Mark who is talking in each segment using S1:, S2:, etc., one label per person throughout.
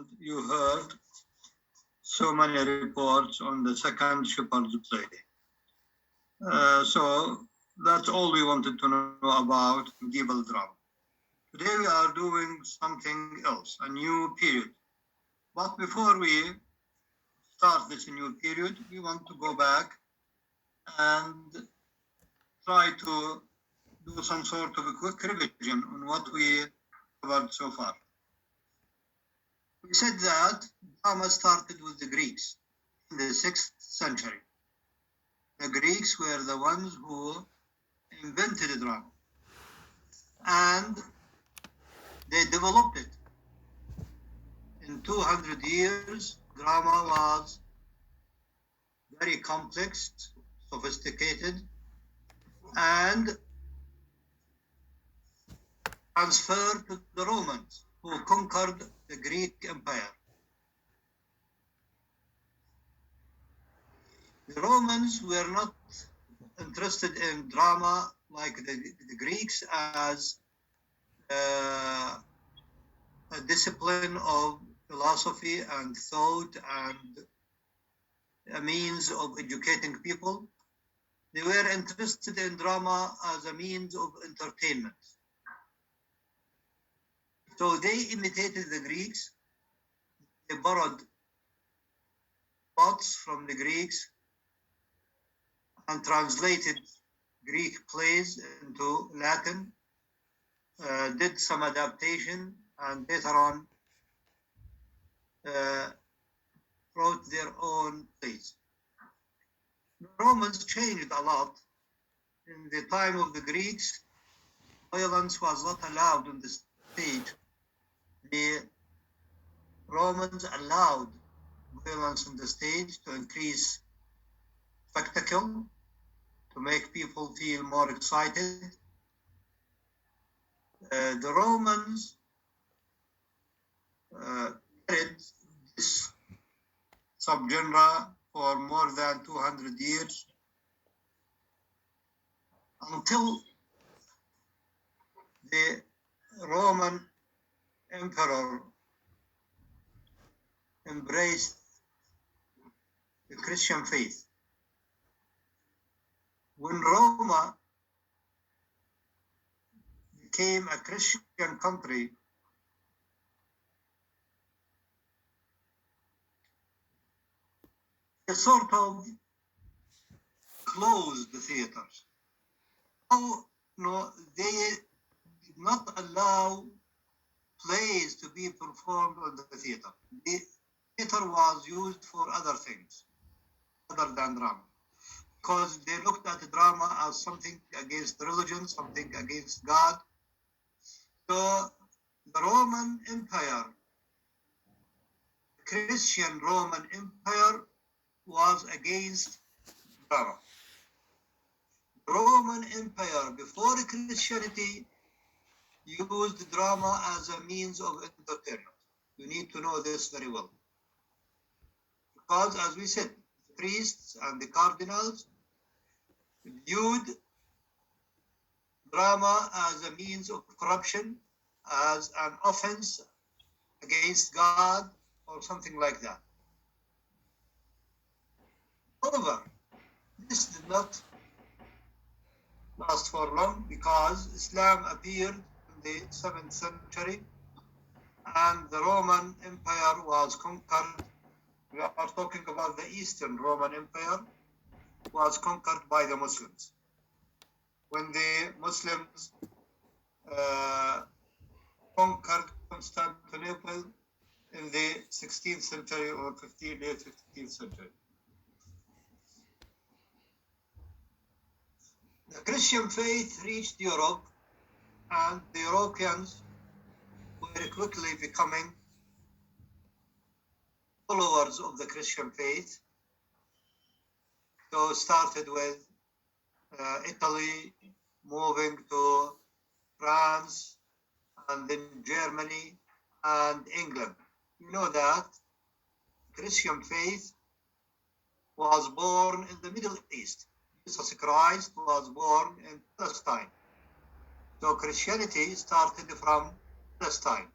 S1: and you heard so many reports on the second Shepherd's play. So that's all we wanted to know about medieval drama. Today we are doing something else, a new period. But before we start this new period, we want to go back and try to do some sort of a quick revision on what we covered so far. We said that drama started with the Greeks in the 6th century. The Greeks were the ones who invented drama, and they developed it. In 200 years, drama was very complex, sophisticated, and transferred to the Romans, who conquered the Greek Empire. The Romans were not interested in drama like the Greeks as a discipline of philosophy and thought and a means of educating people. They were interested in drama as a means of entertainment. So they imitated the Greeks. They borrowed plots from the Greeks and translated Greek plays into Latin, did some adaptation, and later on wrote their own plays. The Romans changed a lot. In the time of the Greeks, violence was not allowed on the stage. The Romans allowed violence on the stage to increase spectacle, to make people feel more excited. The Romans carried this subgenre for more than 200 years until the Roman emperor embraced the Christian faith. When Roma became a Christian country, they sort of closed the theaters. No, they did not allow plays to be performed on the theater. The theater was used for other things other than drama, because they looked at the drama as something against religion, something against God. So the Roman Empire, the Christian Roman Empire, was against drama. The Roman Empire, before Christianity, used drama as a means of entertainment. You need to know this very well. Because, as we said, the priests and the cardinals viewed drama as a means of corruption, as an offense against God, or something like that. However, this did not last for long, because Islam appeared in the 7th century and the Roman Empire was conquered. We are talking about the Eastern Roman Empire, was conquered by the Muslims. When the Muslims conquered Constantinople in the 16th century or late 15th century. The Christian faith reached Europe, and the Europeans were quickly becoming followers of the Christian faith. So started with Italy, moving to France, and then Germany and England. You know that Christian faith was born in the Middle East. Jesus Christ was born in Palestine. So Christianity started from Palestine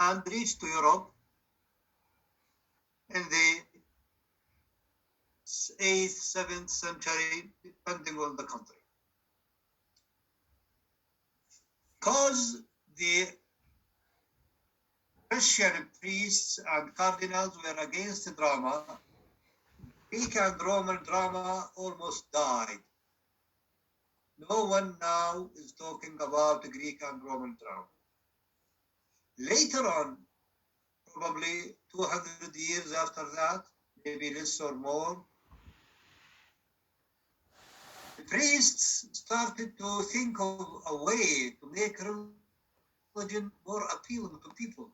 S1: and reached to Europe in the 8th, 7th century, depending on the country. Because the Christian priests and cardinals were against the drama, Greek and Roman drama almost died. No one now is talking about the Greek and Roman drama. Later on, probably 200 years after that, maybe less or more, the priests started to think of a way to make religion more appealing to people.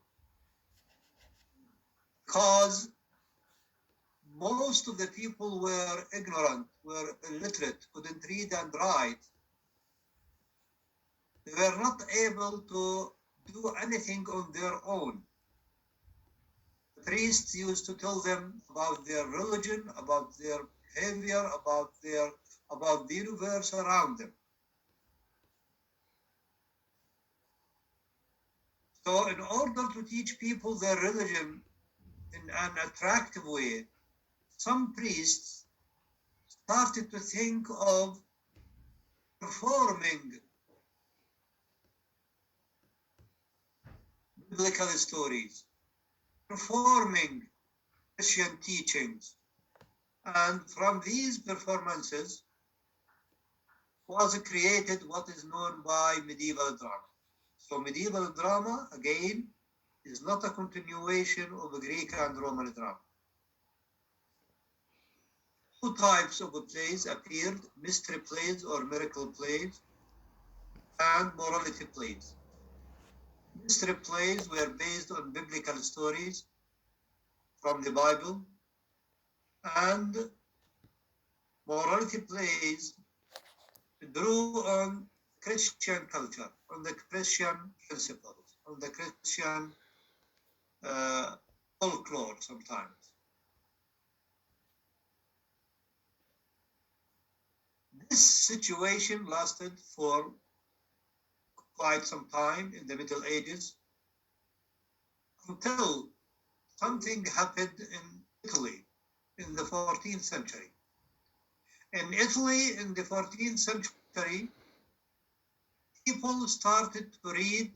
S1: Because most of the people were ignorant, were illiterate, couldn't read and write. They were not able to do anything on their own. The priests used to tell them about their religion, about their behavior, about the universe around them. So in order to teach people their religion in an attractive way, some priests started to think of performing biblical stories, performing Christian teachings. And from these performances was created what is known by medieval drama. So medieval drama, again, is not a continuation of the Greek and Roman drama. Two types of plays appeared: mystery plays or miracle plays, and morality plays. Mystery plays were based on biblical stories from the Bible, and morality plays drew on Christian culture, on the Christian principles, on the Christian folklore sometimes. This situation lasted for quite some time in the Middle Ages until something happened in Italy in the 14th century. In Italy in the 14th century, people started to read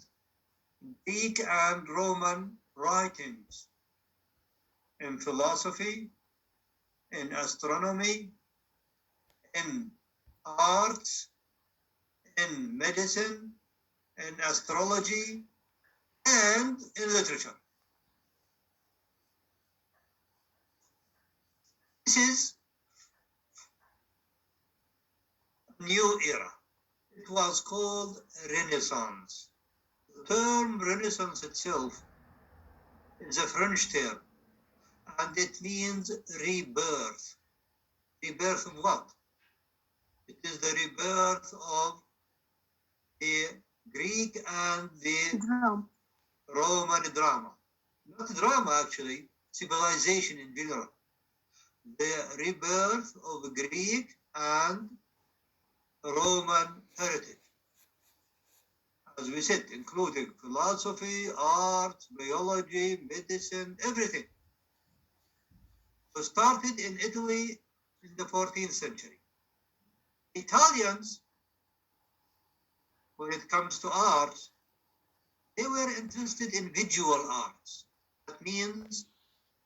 S1: Greek and Roman writings in philosophy, in astronomy, in arts, in medicine, in astrology, and in literature. This is a new era. It was called Renaissance. The term Renaissance itself is a French term, and it means rebirth. Rebirth of what? It is the rebirth of the Greek and the Roman drama. Not drama, actually, civilization in general. The rebirth of Greek and Roman heritage. As we said, including philosophy, art, biology, medicine, everything. So started in Italy in the 14th century. Italians, when it comes to art, they were interested in visual arts. That means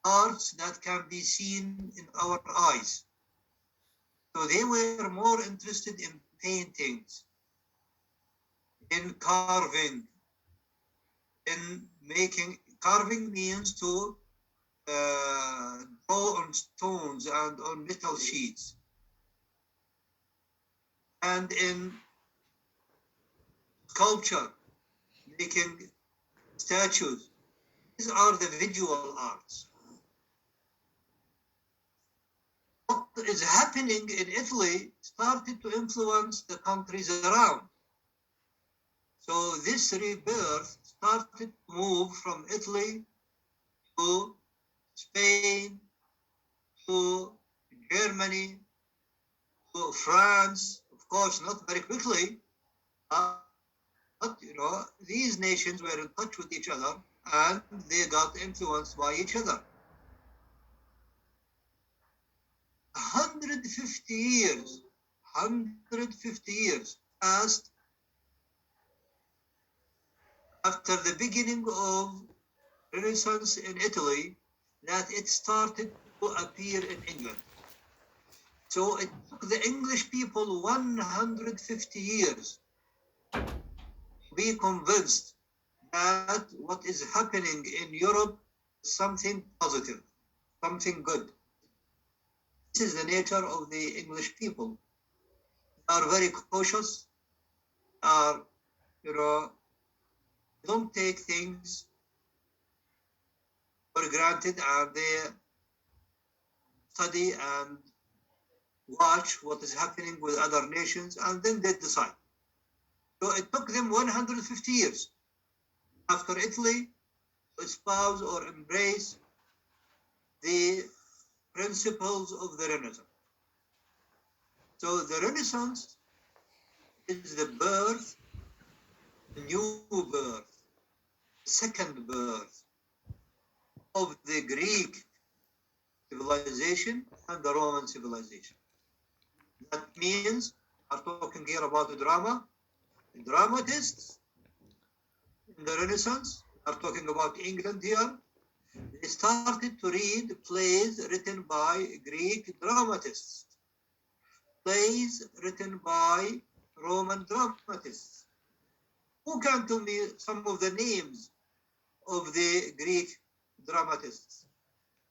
S1: arts that can be seen in our eyes. So they were more interested in paintings, in carving, in making. Carving means to draw on stones and on metal sheets, and in sculpture, making statues. These are the visual arts. What is happening in Italy started to influence the countries around. So this rebirth started to move from Italy to Spain, to Germany, to France. Of course, not very quickly, but these nations were in touch with each other and they got influenced by each other. 150 years, 150 years passed after the beginning of Renaissance in Italy that it started to appear in England. So it took the English people 150 years to be convinced that what is happening in Europe is something positive, something good. This is the nature of the English people. They are very cautious, are, don't take things for granted, and they study and watch what is happening with other nations, and then they decide. So it took them 150 years after Italy to espouse or embrace the principles of the Renaissance. So the Renaissance is the birth, the new birth, second birth of the Greek civilization and the Roman civilization. That means, we're talking here about the drama, the dramatists in the Renaissance, we're talking about England here. They started to read plays written by Greek dramatists, plays written by Roman dramatists. Who can tell me some of the names of the Greek dramatists?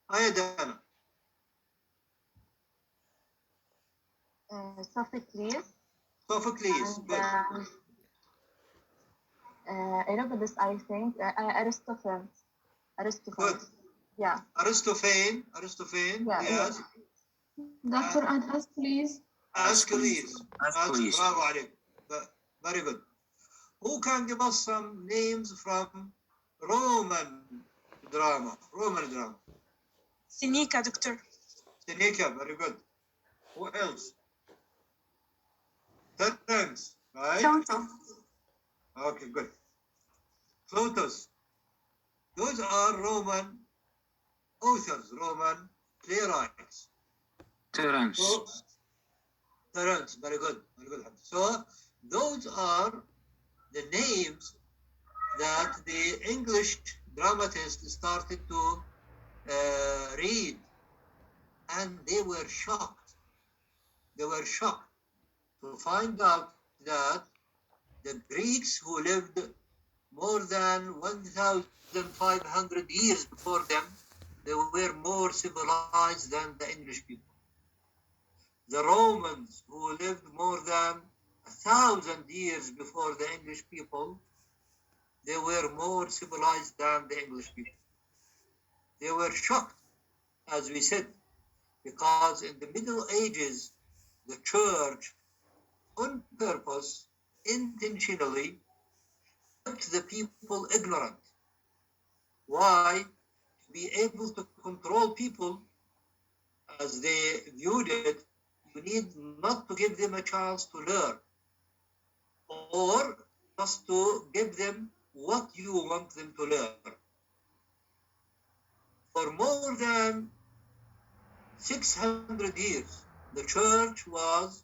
S1: Ayadana.
S2: Sophocles.
S1: Sophocles.
S2: And Herodotus, I think. Aristophanes.
S1: Good.
S2: Yeah.
S1: Aristophanes.
S2: Yeah,
S1: Yes.
S3: Doctor, and ask please.
S1: Aeschylus. Bravo, عليك. Very good. Who can give us some names from Roman drama?
S4: Seneca, Doctor.
S1: Seneca, very good. Who else? Terence, right?
S4: Plato.
S1: Okay, good. Plautus. Those are Roman authors, Roman playwrights.
S5: Terence.
S1: So, Terence, very good. So those are the names that the English dramatists started to read, and they were shocked. They were shocked to find out that the Greeks, who lived more than 1,500 years before them, they were more civilized than the English people. The Romans, who lived more than 1,000 years before the English people, they were more civilized than the English people. They were shocked, as we said, because in the Middle Ages, the church, on purpose, intentionally, kept the people ignorant. Why? To be able to control people, as they viewed it, you need not to give them a chance to learn, or just to give them what you want them to learn. For more than 600 years, the church was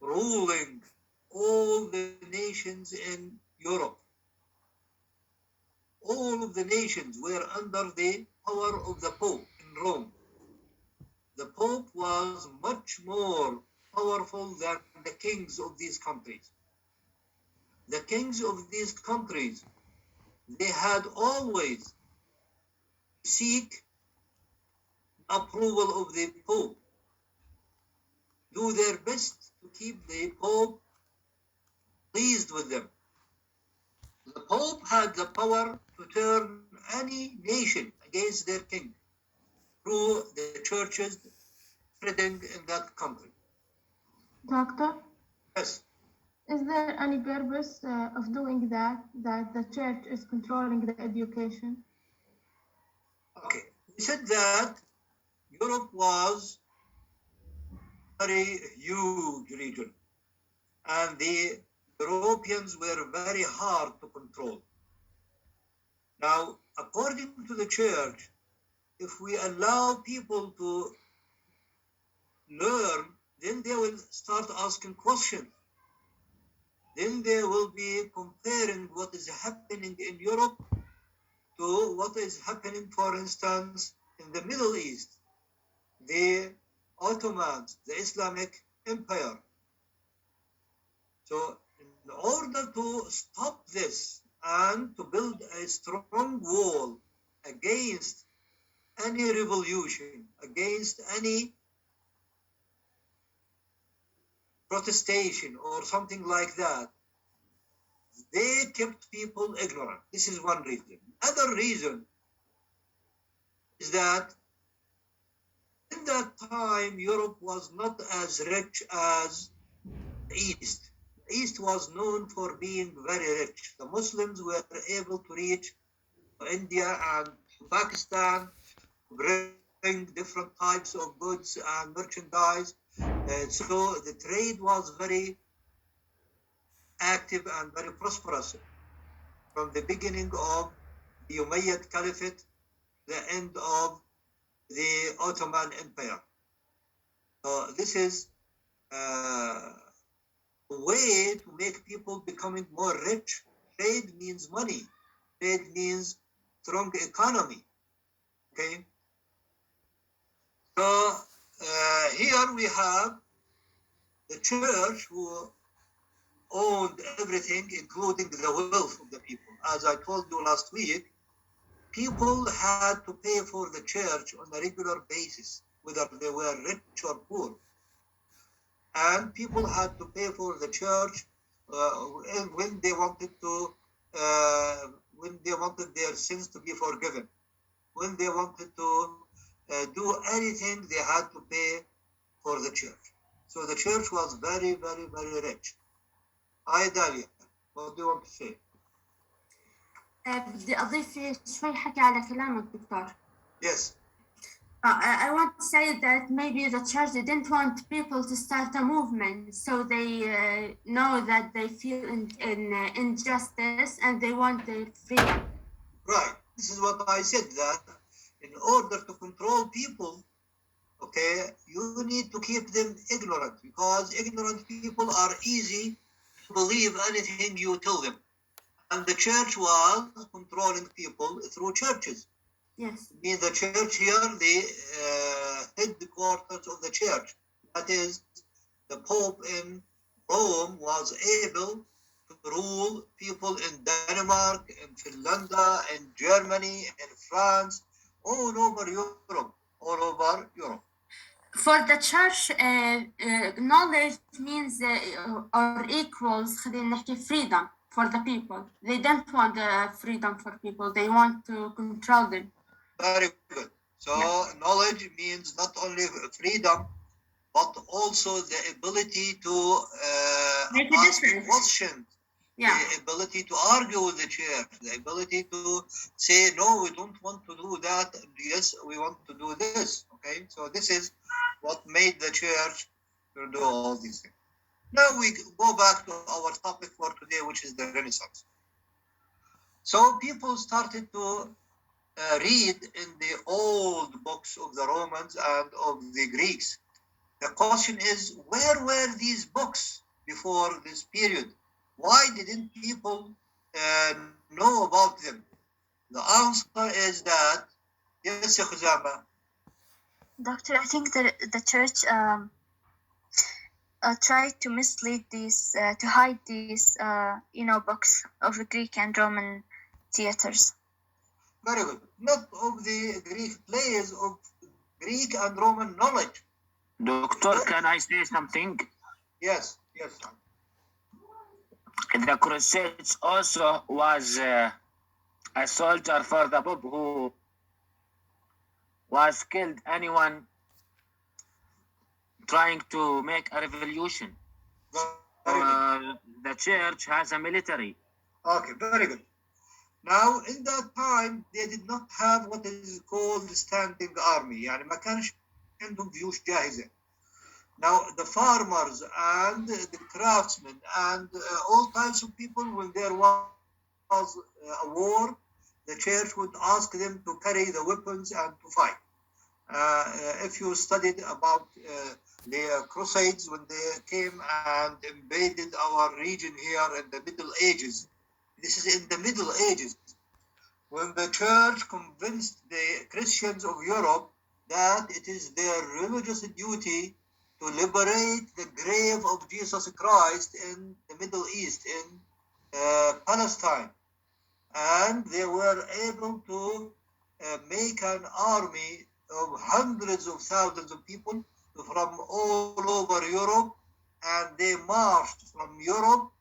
S1: ruling all the nations in Europe. All of the nations were under the power of the Pope in Rome. The Pope was much more powerful than the kings of these countries. The kings of these countries, they had always seek approval of the Pope, do their best to keep the Pope pleased with them. The Pope had the power to turn any nation against their king through the churches spreading in that country.
S3: Doctor?
S1: Yes.
S3: Is there any purpose of doing that the church is controlling the education?
S1: Okay. We said that Europe was a very huge region, and the Europeans were very hard to control. Now, according to the church, if we allow people to learn, then they will start asking questions. Then they will be comparing what is happening in Europe to what is happening, for instance, in the Middle East, the Ottomans, the Islamic Empire. So in order to stop this and to build a strong wall against any revolution, against any protestation or something like that, they kept people ignorant. This is one reason. Other reason is that in that time, Europe was not as rich as the East. The East was known for being very rich. The Muslims were able to reach India and Pakistan, bring different types of goods and merchandise. So the trade was very active and very prosperous from the beginning of the Umayyad Caliphate, the end of the Ottoman Empire. So this is a way to make people becoming more rich. Trade means money. Trade means strong economy. Okay. So here we have the church who owned everything, including the wealth of the people. As I told you last week, people had to pay for the church on a regular basis, whether they were rich or poor. And people had to pay for the church when they wanted their sins to be forgiven. When they wanted to do anything, they had to pay for the church. So the church was very, very, very rich. Hi, Dalia. What do you want to say?
S4: بدي أضيف شوي حكي على كلامك دكتور.
S1: Yes.
S4: I want to say that maybe the church didn't want people to start a movement, so they know that they feel in injustice and they want their freedom.
S1: Right. This is what I said, that in order to control people, okay, you need to keep them ignorant, because ignorant people are easy to believe anything you tell them. And the church was controlling people through churches.
S4: Yes.
S1: In the church here, the headquarters of the church, that is, the Pope in Rome, was able to rule people in Denmark, in Finland, in Germany, in France, all over Europe.
S4: For the church, knowledge means or equals خلينا نحكي freedom for the people. They don't want freedom for people. They want to control them.
S1: Very good. So knowledge means not only freedom, but also the ability to
S4: Make a
S1: ask
S4: difference.
S1: questions.
S4: Yeah.
S1: The ability to argue with the church, the ability to say, no, we don't want to do that. Yes, we want to do this. Okay, so this is what made the church to do all these things. Now we go back to our topic for today, which is the Renaissance. So people started to read in the old books of the Romans and of the Greeks. The question is, where were these books before this period? Why didn't people know about them? The answer is that, yes, Khuzama.
S2: Doctor, I think that the church tried to mislead these, to hide these, books of the Greek and Roman theaters.
S1: Very good. Not of the Greek plays, of Greek and Roman knowledge.
S5: Doctor, can I say something?
S1: Yes.
S5: The Crusades also was a soldier for the Pope who was killed anyone trying to make a revolution. The church has a military.
S1: Okay, very good. Now, in that time, they did not have what is called standing army. يعني ما كانش عندهم جيوش جاهزة. Now, the farmers and the craftsmen and all types of people, when there was a war, the church would ask them to carry the weapons and to fight. If you studied about the Crusades when they came and invaded our region here in the Middle Ages, this is in the Middle Ages, when the church convinced the Christians of Europe that it is their religious duty to liberate the grave of Jesus Christ in the Middle East, in Palestine. And they were able to make an army of hundreds of thousands of people from all over Europe, and they marched from Europe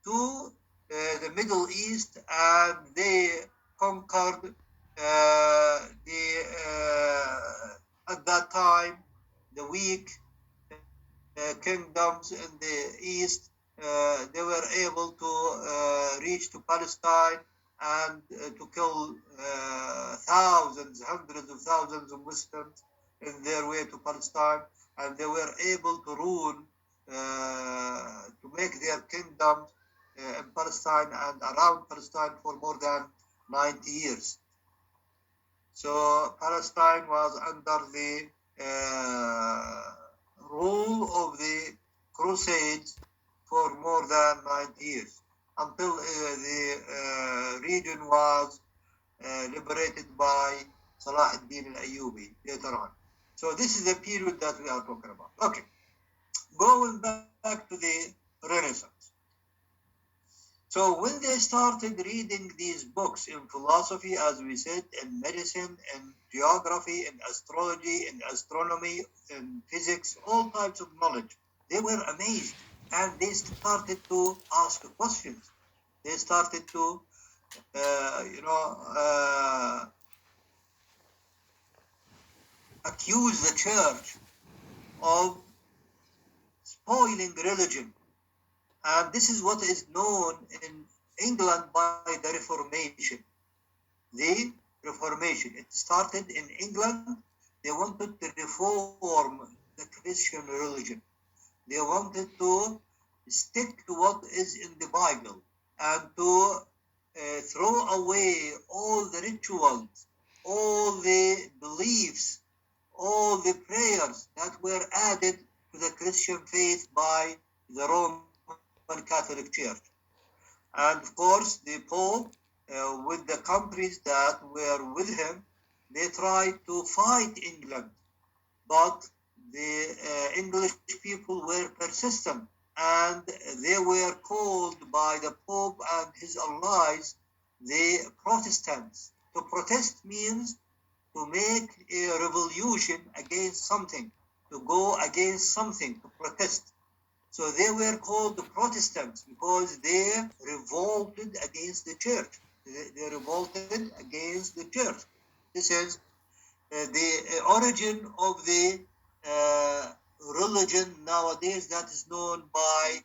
S1: to the Middle East, and they conquered at that time the weak kingdoms in the East. They were able to reach to Palestine and to kill thousands, hundreds of thousands of Muslims in their way to Palestine, and they were able to rule, to make their kingdoms in Palestine and around Palestine for more than 90 years. So Palestine was under the rule of the Crusades for more than 90 years, until the region was liberated by Salah ad-Din al-Ayyubi later on. So this is the period that we are talking about. Okay, going back to the Renaissance. So when they started reading these books in philosophy, as we said, in medicine, in geography, in astrology, in astronomy, in physics, all types of knowledge, they were amazed, and they started to ask questions. They started to, accuse the church of spoiling religion. And this is what is known in England by the Reformation. The Reformation. It started in England. They wanted to reform the Christian religion. They wanted to stick to what is in the Bible and to throw away all the rituals, all the beliefs, all the prayers that were added to the Christian faith by the Roman Catholic Church. And of course, the Pope, with the countries that were with him, they tried to fight England. But the English people were persistent, and they were called by the Pope and his allies the Protestants. To protest means to make a revolution against something, to go against something, to protest. So they were called the Protestants because they revolted against the church. They revolted against the church. This is the origin of the religion nowadays that is known by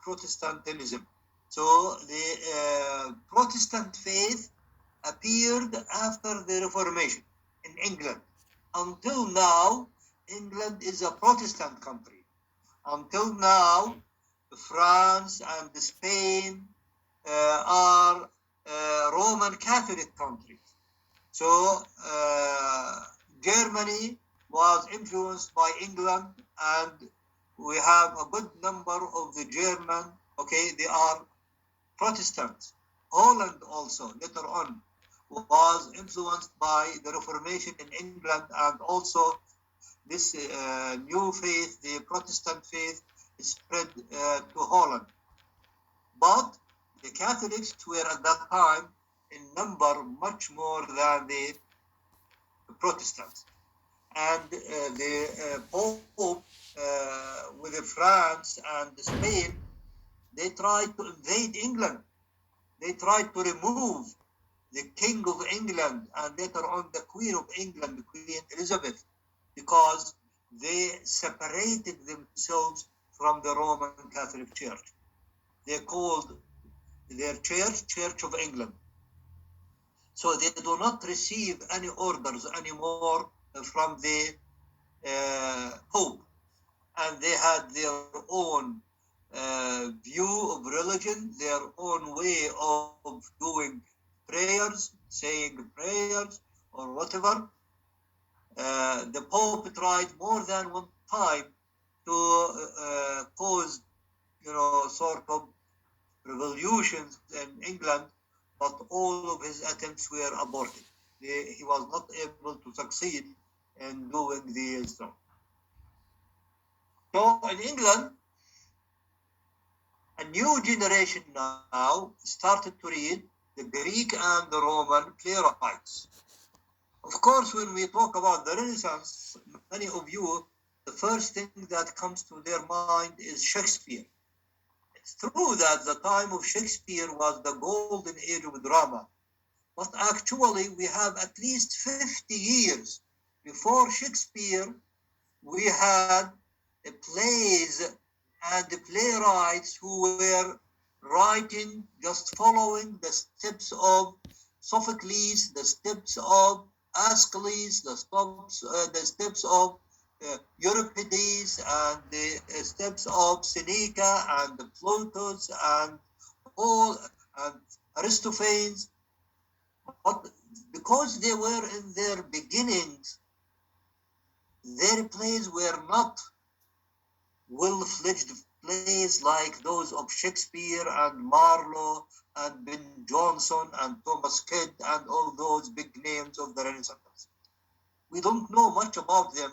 S1: Protestantism. So the Protestant faith appeared after the Reformation in England. Until now, England is a Protestant country. Until now, France and Spain are Roman Catholic countries. So Germany was influenced by England, and we have a good number of the German, they are Protestants. Holland also, later on, was influenced by the Reformation in England, and also this new faith, the Protestant faith, is spread to Holland. But the Catholics were at that time in number much more than the Protestants. And the Pope with France and Spain, they tried to invade England. They tried to remove the King of England and later on the Queen of England, Queen Elizabeth, because they separated themselves from the Roman Catholic Church. They called their church Church of England. So they do not receive any orders anymore from the Pope. And they had their own view of religion, their own way of doing prayers, saying prayers, or whatever. The Pope tried more than one time to cause, sort of revolutions in England, but all of his attempts were aborted. He was not able to succeed in doing these things. So in England, a new generation now started to read the Greek and the Roman playwrights. Of course, when we talk about the Renaissance, many of you, the first thing that comes to their mind is Shakespeare. It's true that the time of Shakespeare was the golden age of drama, but actually we have at least 50 years before Shakespeare, we had plays and playwrights who were writing, just following the steps of Sophocles, the steps of Aeschylus, the steps of Euripides, and the steps of Seneca and Plautus and Aristophanes. But because they were in their beginnings, their plays were not well-fledged plays like those of Shakespeare and Marlowe and Ben Jonson and Thomas Kidd and all those big names of the Renaissance. We don't know much about them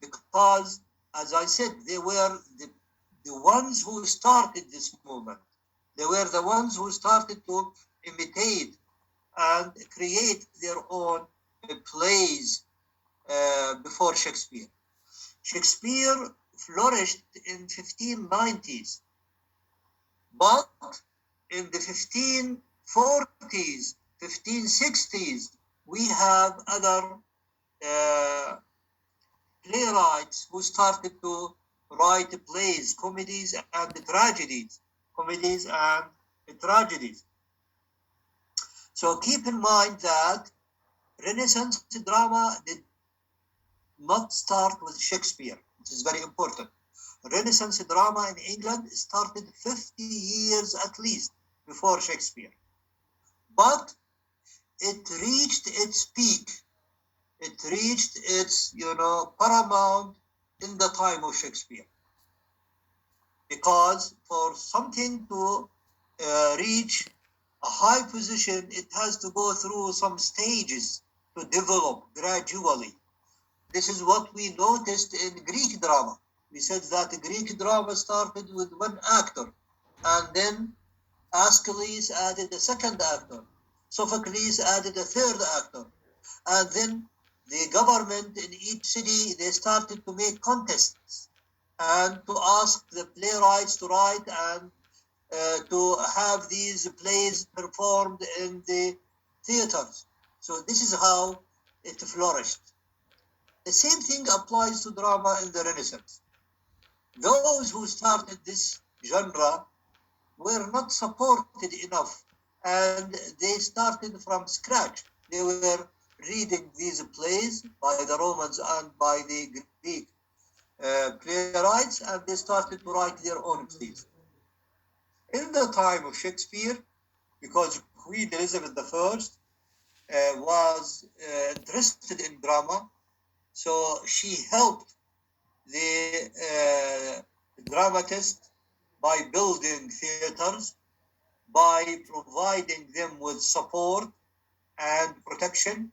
S1: because, as I said, they were the ones who started this movement. They were the ones who started to imitate and create their own plays before Shakespeare. Shakespeare flourished in 1590s, but in the 1540s, 1560s, we have other playwrights who started to write plays, comedies and tragedies. So keep in mind that Renaissance drama did not start with Shakespeare. It is very important. Renaissance drama in England started 50 years at least before Shakespeare. But it reached its peak. It reached its, paramount in the time of Shakespeare. Because for something to reach a high position, it has to go through some stages to develop gradually. This is what we noticed in Greek drama. We said that the Greek drama started with one actor, and then Aeschylus added a second actor, Sophocles added a third actor, and then the government in each city, they started to make contests and to ask the playwrights to write and to have these plays performed in the theaters. So this is how it flourished. The same thing applies to drama in the Renaissance. Those who started this genre were not supported enough, and they started from scratch. They were reading these plays by the Romans and by the Greek playwrights, and they started to write their own plays. In the time of Shakespeare, because Queen Elizabeth I was interested in drama, so she helped the dramatists by building theaters, by providing them with support and protection,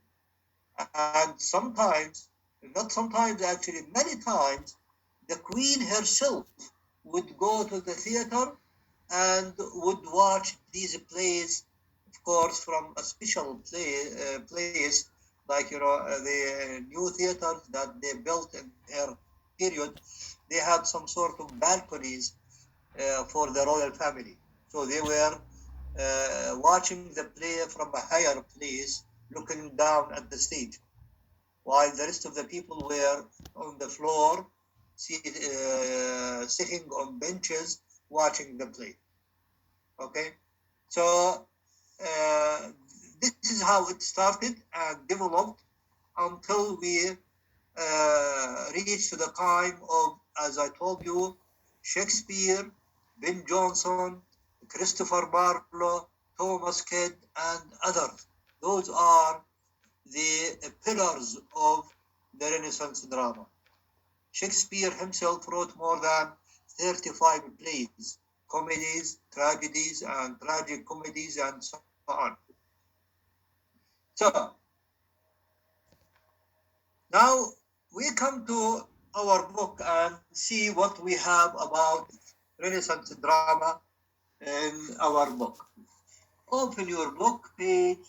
S1: and sometimes, not sometimes actually, many times, the Queen herself would go to the theater and would watch these plays, of course, from a special place, like, the new theaters that they built in her period. They had some sort of balconies for the royal family. So they were watching the play from a higher place, looking down at the stage, while the rest of the people were on the floor, sitting on benches, watching the play. Okay? So this is how it started and developed until we reached the time of, as I told you, Shakespeare, Ben Jonson, Christopher Marlowe, Thomas Kidd, and others. Those are the pillars of the Renaissance drama. Shakespeare himself wrote more than 35 plays, comedies, tragedies, and tragic comedies, and so on. So, now we come to our book and see what we have about Renaissance drama in our book. Open your book, page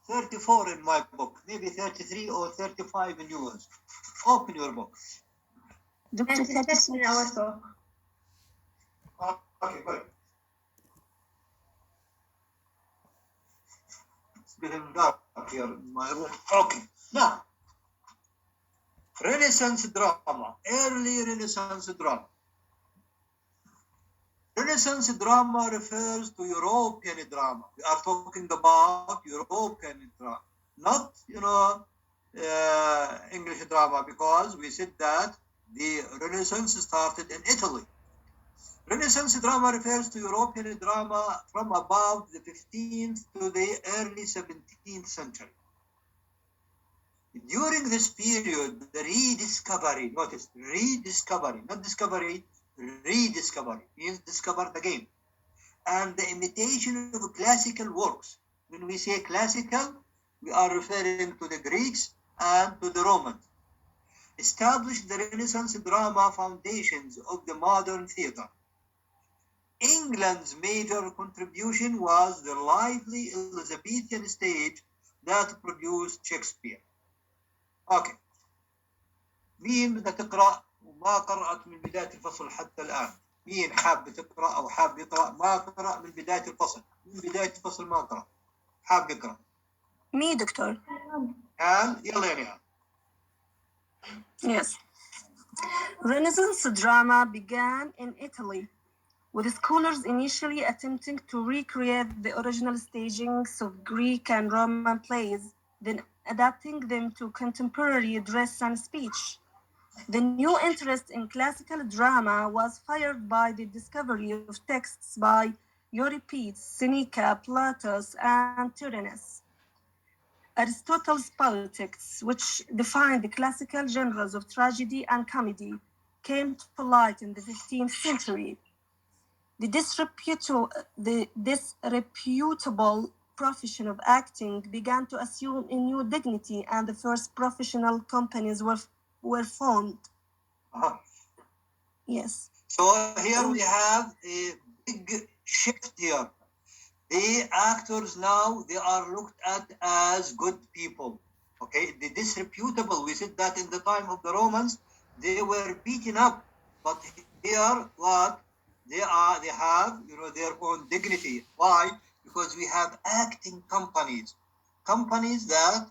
S1: 34 in my book, maybe 33 or 35 in yours. Open your book.
S3: Dr. 36 in our book.
S1: Okay, good. It's getting dark here in my room. Okay, now, Renaissance drama, early Renaissance drama. Renaissance drama refers to European drama. We are talking about European drama, not, English drama, because we said that the Renaissance started in Italy. Renaissance drama refers to European drama from about the 15th to the early 17th century. During this period, the rediscovery, notice, rediscovery, not discovery, rediscovery, means discovered again, and the imitation of classical works. When we say classical, we are referring to the Greeks and to the Romans. Established the Renaissance drama foundations of the modern theatre. England's major contribution was the lively Elizabethan stage that produced Shakespeare. اوكي. مين بدها تقرا وما قرات من بدايه الفصل حتى الان؟ مين حاب تقرا او حاب يقرا ما قرا من بدايه الفصل؟ من بدايه الفصل ما قرا. حاب يقرا.
S6: Me, doctor.
S1: يلا يا نهال.
S6: Yes. Renaissance drama began in Italy, with scholars initially attempting to recreate the original stagings of Greek and Roman plays, then adapting them to contemporary dress and speech. The new interest in classical drama was fired by the discovery of texts by Euripides, Seneca, Plautus, and Tyrannus. Aristotle's politics, which defined the classical genres of tragedy and comedy, came to light in the 15th century. The disreputable profession of acting began to assume a new dignity, and the first professional companies were formed. Yes.
S1: So here we have a big shift here. The actors now, they are looked at as good people. Okay, the disreputable, we said that in the time of the Romans, they were beaten up. But here, what? They have, their own dignity. Why? Because we have acting companies. Companies that,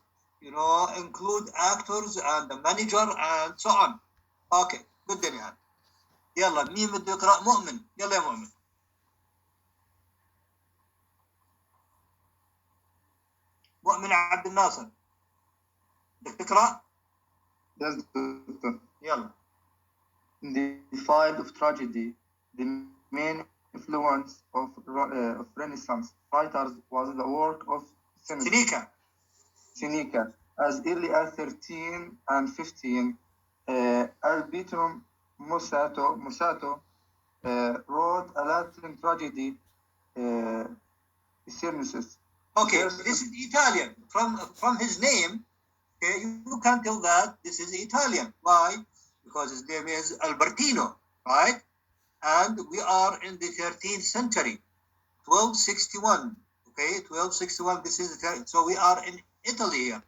S1: include actors and the manager and so on. Okay, good then. يلا مين بده يقرأ؟ مؤمن. يلا يا مؤمن. مؤمن عبد الناصر. بدك تقرأ؟
S7: Yes, doctor.
S1: يلا.
S7: In the field of tragedy, the main influence of Renaissance writers was the work of Seneca. As early as 13 and 15, Albino Musato wrote a Latin tragedy, Circenses.
S1: Okay, this is Italian. From his name, okay, you can tell that this is Italian. Why? Because his name is Albertino, right? And we are in the 13th century, 1261. Okay, 1261. This is so we are in Italy here.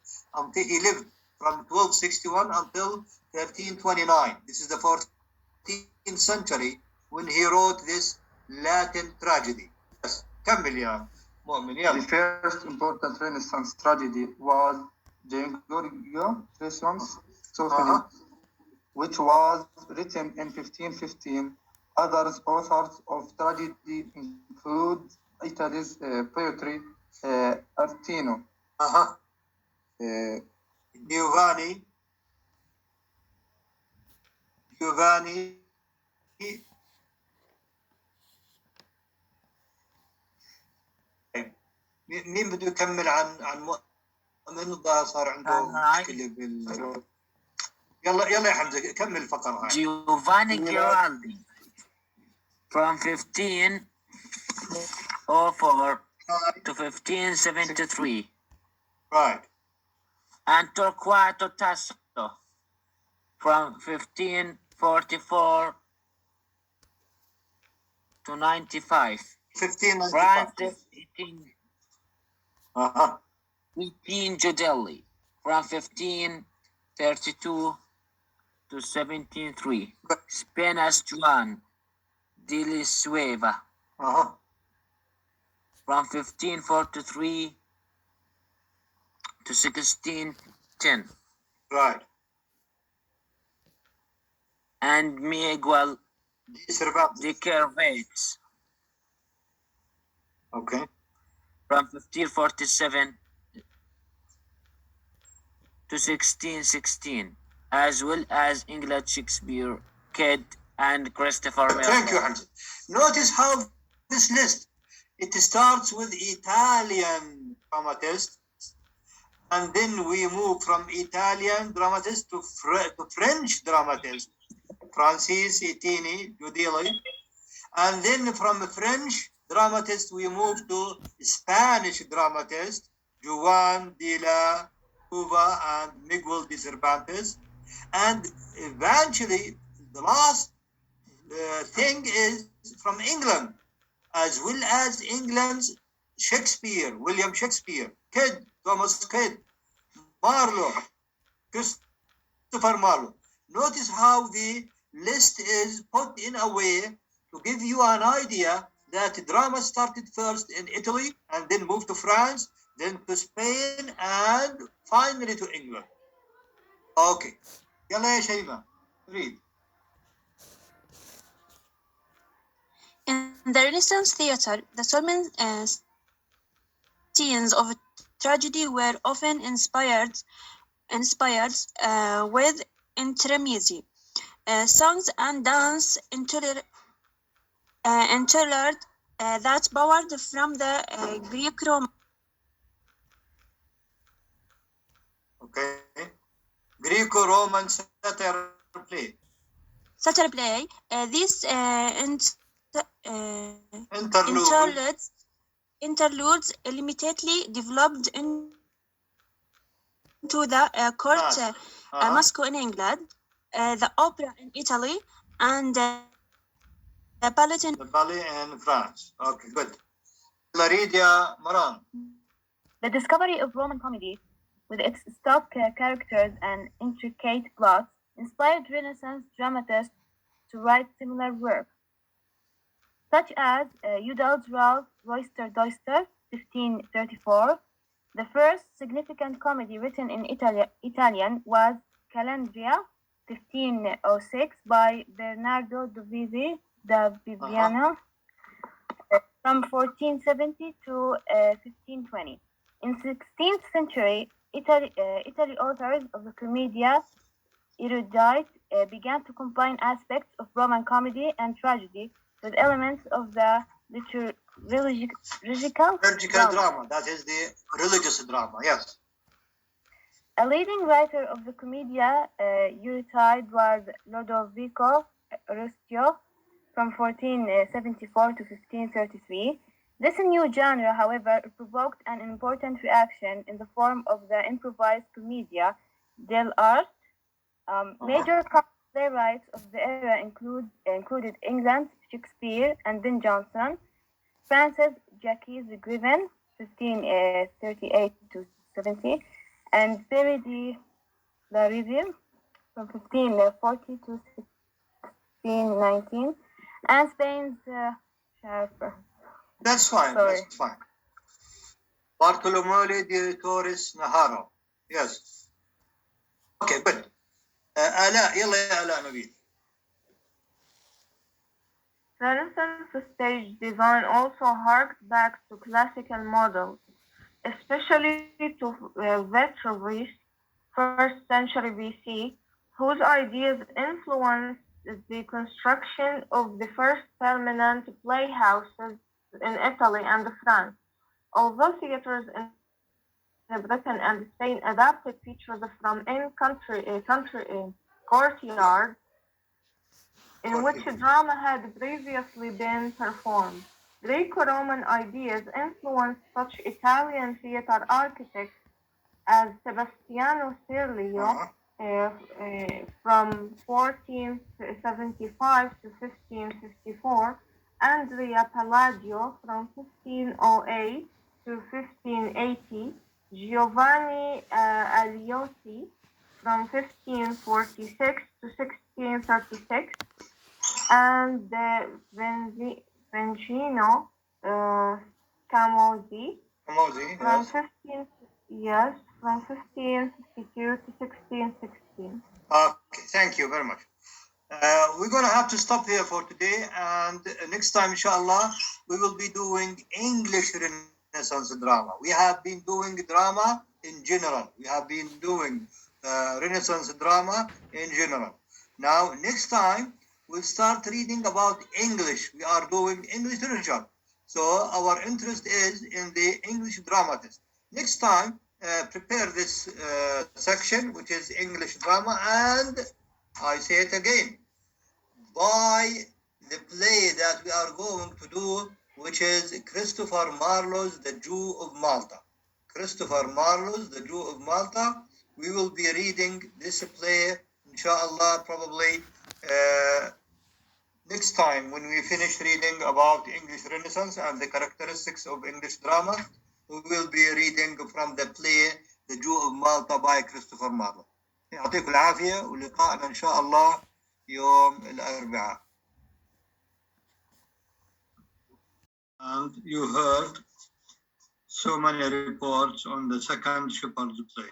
S1: He lived from 1261 until 1329. This is the 14th century when he wrote this Latin tragedy. Yes, كمل يا مؤمن يلا.
S7: The first important Renaissance tragedy was Giorgio Renaissance Symphony, which was written in 1515. Other authors of tragedy include Italy's poetry, Artino,
S1: Giovanni. مين بده يكمل عن مؤمن؟ الظاهر صار عنده مشكلة يلا يا حمزة كمل الفقرة هاي.
S5: Giovanni Giraldi from 1504 to 1573.
S1: Right.
S5: And Torquato Tasso from 1544 to 95.
S1: 1595.
S5: Francis
S1: Uh-huh.
S5: 18 Giudelli from 1532 to 1703. Spenas Juan de Lisueva
S1: Uh-huh.
S5: from 1543 to 1610.
S1: Right.
S5: And Miguel
S1: Cervantes.
S5: de Cervantes
S1: Okay.
S5: from 1547 to 1616, as well as English Shakespeare, Kidd, and Christopher Marlowe.
S1: Thank you, Hamza. Notice how this list, it starts with Italian dramatists, and then we move from Italian dramatists to French dramatists, Francis Etini, Giudelli, and then from French dramatists we move to Spanish dramatists, Juan de la Cuva and Miguel de Cervantes, and eventually the last thing is from England, as well as England's Shakespeare, William Shakespeare, Kidd, Thomas Kidd, Marlowe, Christopher Marlowe. Notice how the list is put in a way to give you an idea that drama started first in Italy and then moved to France, then to Spain, and finally to England. Okay. يلا يا شيماء. Read.
S2: In the Renaissance theatre, the solemn scenes of tragedy were often inspired with intermezzi, songs and dance interlude that borrowed from the Greek-Roman.
S1: Okay. Greco-Roman satire play.
S2: These interludes limitedly developed into the court masque in England, the opera in Italy, and the ballet in
S1: France. Okay, good. Claridia Moran.
S2: The discovery of Roman comedy, with its stock characters and intricate plots, inspired Renaissance dramatists to write similar work, such as Udall's Ralph Royster Doyster, 1534. The first significant comedy written in Italian was Calandria, 1506, by Bernardo da Viviano, from 1470 to 1520. In 16th century, Italy authors of the Commedia erudite began to combine aspects of Roman comedy and tragedy with elements of the liturgical
S1: drama. That is the religious drama, yes.
S2: A leading writer of the Commedia erudite was Lodovico Rustio from 1474 to 1533. This new genre, however, provoked an important reaction in the form of the improvised commedia dell'arte. Major playwrights of the era included England's Shakespeare and Ben Jonson, France's Jacques Griven, 1538 to 70, and Perry de la Riviere from 1540 to 1619, and Spain's Sharper.
S1: That's fine.
S2: Sorry.
S1: That's fine. Bartolomeo de Torres Naharo. Yes. Okay, good. آلاء يلا يا آلاء نبيل.
S3: Renaissance stage design also harked back to classical models, especially to Vitruvius, 1st century BC, whose ideas influenced the construction of the first permanent playhouses in Italy and France. Although theaters in Britain and Spain adapted features from in-country courtyard, in which
S1: Courtyard.
S3: drama had previously been performed. Greco-Roman ideas influenced such Italian theater architects as Sebastiano Serlio from 1475 to 1554, Andrea Palladio from 1508 to 1580, Giovanni Aliotti from 1546 to 1636, and Vengino Camozzi
S1: Camozzi,
S3: from
S1: yes.
S3: 1552 to 1616.
S1: Okay, thank you very much. We're going to have to stop here for today, and next time, inshallah, we will be doing English Renaissance drama. We have been doing drama in general. We have been doing Renaissance drama in general. Now, next time, we'll start reading about English. We are doing English literature. So our interest is in the English dramatist. Next time, prepare this section, which is English drama, and I say it again, buy the play that we are going to do, which is Christopher Marlowe's The Jew of Malta. Christopher Marlowe's The Jew of Malta. We will be reading this play, inshallah, probably next time when we finish reading about English Renaissance and the characteristics of English drama. We will be reading from the play The Jew of Malta by Christopher Marlowe. يعطيكم العافية ولقاءنا إن شاء الله يوم الأربعاء. And you heard so many reports on the second Shepherd's play.